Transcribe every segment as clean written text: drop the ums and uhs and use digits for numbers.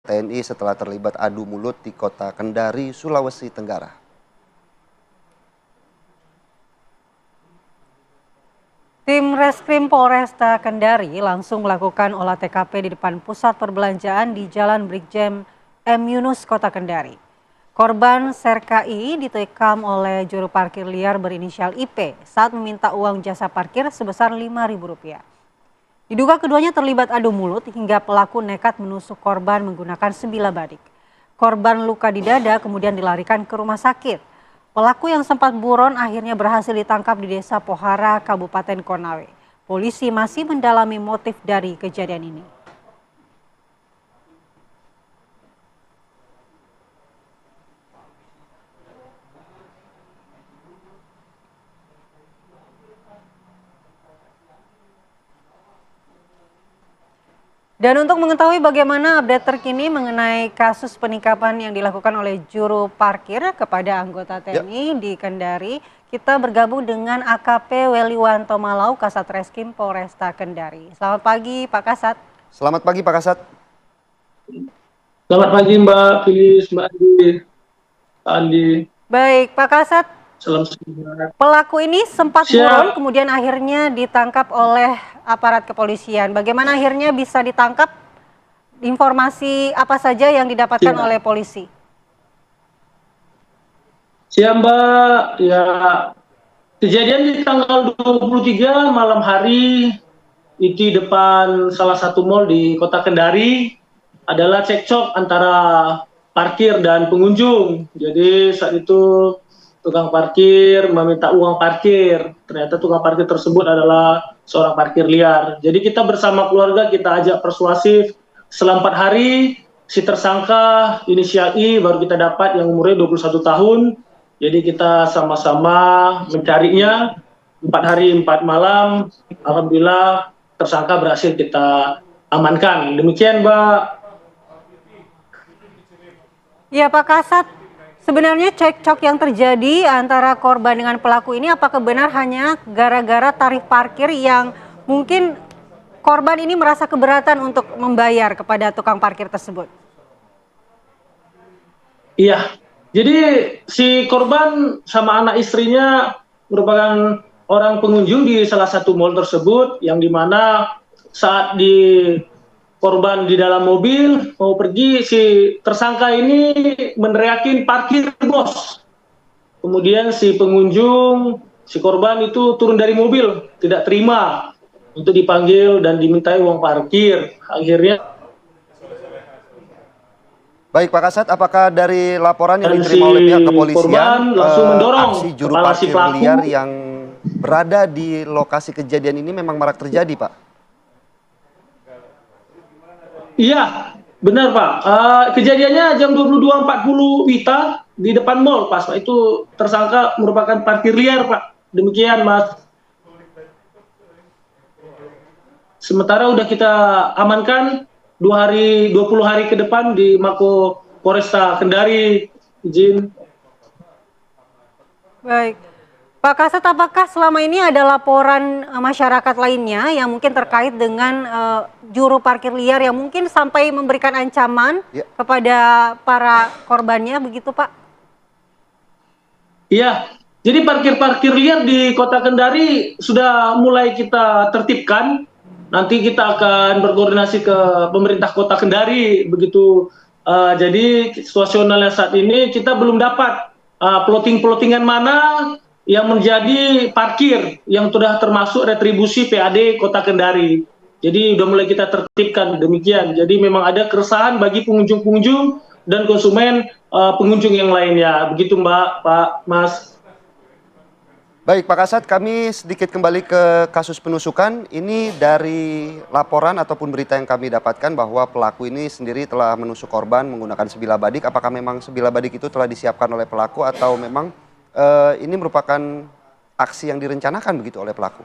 TNI setelah terlibat adu mulut di kota Kendari, Sulawesi Tenggara. Tim Reskrim Polresta Kendari langsung melakukan olah TKP di depan pusat perbelanjaan di Jalan Brigjen M. Yunus, Kota Kendari. Korban Serkai ditekam oleh juru parkir liar berinisial IP saat meminta uang jasa parkir sebesar Rp5.000. Diduga keduanya terlibat adu mulut hingga pelaku nekat menusuk korban menggunakan sebilah badik. Korban luka di dada kemudian dilarikan ke rumah sakit. Pelaku yang sempat buron akhirnya berhasil ditangkap di Desa Pohara, Kabupaten Konawe. Polisi masih mendalami motif dari kejadian ini. Dan untuk mengetahui bagaimana update terkini mengenai kasus penikapan yang dilakukan oleh juru parkir kepada anggota TNI di Kendari, kita bergabung dengan AKP Weliwanto Malau, Kasat Reskrim Polresta Kendari. Selamat pagi Pak Kasat. Selamat pagi Pak Kasat. Selamat pagi Mbak Filis, Mbak Andi. Baik Pak Kasat. Salam sejahtera. Pelaku ini sempat buron kemudian akhirnya ditangkap oleh aparat kepolisian. Bagaimana akhirnya bisa ditangkap? Informasi apa saja yang didapatkan oleh polisi? Siap Mbak, ya kejadian di tanggal 23 malam hari itu di depan salah satu mal di Kota Kendari adalah cekcok antara parkir dan pengunjung. Jadi saat itu tukang parkir meminta uang parkir. Ternyata tukang parkir tersebut adalah seorang parkir liar. Jadi kita bersama keluarga kita ajak persuasif. Setelah 4 hari si tersangka inisial I baru kita dapat yang umurnya 21 tahun. Jadi kita sama-sama mencarinya 4 hari 4 malam. Alhamdulillah tersangka berhasil kita amankan. Demikian Mbak. Ya Pak Kasat. Sebenarnya cekcok yang terjadi antara korban dengan pelaku ini apakah benar hanya gara-gara tarif parkir yang mungkin korban ini merasa keberatan untuk membayar kepada tukang parkir tersebut? Iya, jadi si korban sama anak istrinya merupakan orang pengunjung di salah satu mal tersebut yang dimana saat korban di dalam mobil mau pergi, si tersangka ini meneriakin parkir bos. Kemudian si pengunjung, si korban itu turun dari mobil, tidak terima untuk dipanggil dan dimintai uang parkir. Akhirnya Baik Pak Kasat, apakah dari laporan yang diterima oleh pihak kepolisian langsung mendorong aksi juru parkir liar yang berada di lokasi kejadian ini memang marak terjadi Pak? Iya, benar Pak. Kejadiannya jam 22.40 WITA di depan mall, Pak. Itu tersangka merupakan parkir liar, Pak. Demikian, Mas. Sementara udah kita amankan 20 hari ke depan di Mako Polresta Kendari. Izin. Baik. Pak Kasat, apakah selama ini ada laporan masyarakat lainnya yang mungkin terkait dengan juru parkir liar yang mungkin sampai memberikan ancaman kepada para korbannya, begitu Pak? Iya, jadi parkir-parkir liar di Kota Kendari sudah mulai kita tertibkan. Nanti kita akan berkoordinasi ke pemerintah Kota Kendari, begitu. Jadi situasionalnya saat ini kita belum dapat plotting-plottingan mana yang menjadi parkir yang sudah termasuk retribusi PAD Kota Kendari. Jadi sudah mulai kita tertibkan demikian. Jadi memang ada keresahan bagi pengunjung-pengunjung dan konsumen pengunjung yang lainnya. Begitu Mbak, Pak, Mas. Baik Pak Kasat, kami sedikit kembali ke kasus penusukan. Ini dari laporan ataupun berita yang kami dapatkan bahwa pelaku ini sendiri telah menusuk korban menggunakan sebilah badik. Apakah memang sebilah badik itu telah disiapkan oleh pelaku atau memang ini merupakan aksi yang direncanakan begitu oleh pelaku?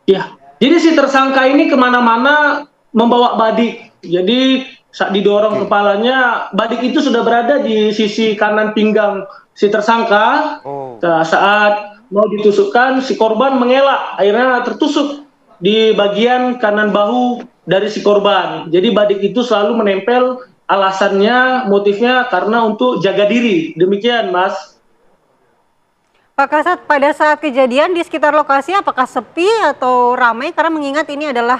Ya, jadi si tersangka ini kemana-mana membawa badik. Jadi saat didorong kepalanya, badik itu sudah berada di sisi kanan pinggang si tersangka. Nah, saat mau ditusukkan, si korban mengelak, akhirnya tertusuk di bagian kanan bahu dari si korban. Jadi badik itu selalu menempel, alasannya, motifnya karena untuk jaga diri. Demikian, Mas. Pak Kasat, pada saat kejadian di sekitar lokasi apakah sepi atau ramai? Karena mengingat ini adalah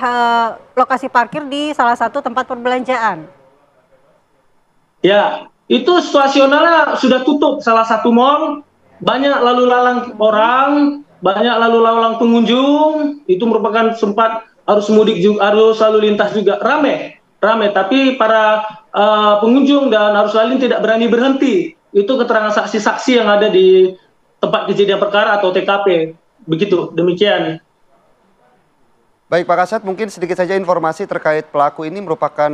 lokasi parkir di salah satu tempat perbelanjaan. Ya, itu situasionalnya sudah tutup salah satu mall, banyak lalu lalang orang, banyak lalu lalang pengunjung, itu merupakan sempat arus mudik juga, arus lalu lintas juga ramai, tapi para pengunjung dan arus lalu lintas tidak berani berhenti. Itu keterangan saksi-saksi yang ada di tempat kejadian perkara atau TKP. Begitu, demikian. Baik Pak Kasat, mungkin sedikit saja informasi terkait pelaku ini merupakan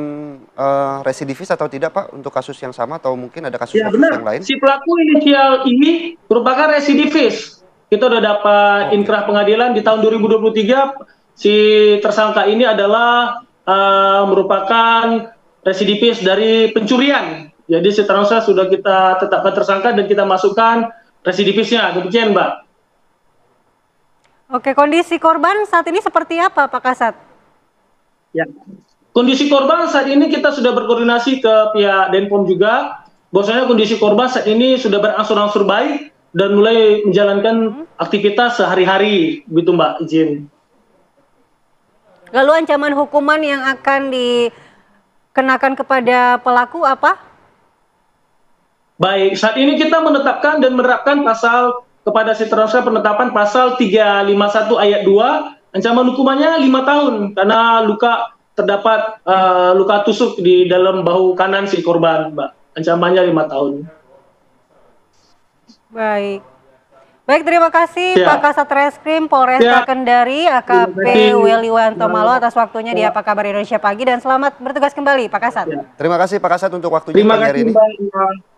residivis atau tidak Pak untuk kasus yang sama atau mungkin ada kasus Ya benar, yang lain? si pelaku inisial ini merupakan residivis. Kita sudah dapat inkrah pengadilan di tahun 2023, si tersangka ini adalah merupakan residivis dari pencurian. Jadi si tersangka sudah kita tetapkan tersangka dan kita masukkan residivisnya. Demikian, Mbak. Oke, kondisi korban saat ini seperti apa Pak Kasat? Ya. Kondisi korban saat ini kita sudah berkoordinasi ke pihak Denpom juga. Bahwasanya kondisi korban saat ini sudah berangsur-angsur baik dan mulai menjalankan aktivitas sehari-hari, gitu Mbak, izin. Lalu ancaman hukuman yang akan dikenakan kepada pelaku apa? Baik, saat ini kita menetapkan dan menerapkan pasal kepada si tersangka, penetapan pasal 351 ayat 2, ancaman hukumannya 5 tahun karena terdapat luka tusuk di dalam bahu kanan si korban, Mbak. Ancamannya 5 tahun. Baik. Baik, terima kasih Ya. Pak Kasat Reskrim Polresta Ya. Kendari AKP Terima kasih. Weliwanto Malo atas waktunya di Apa Kabar Indonesia Pagi dan selamat bertugas kembali Pak Kasat. Ya. Terima kasih Pak Kasat untuk waktunya Terima pagi hari kasih, ini. Mbak.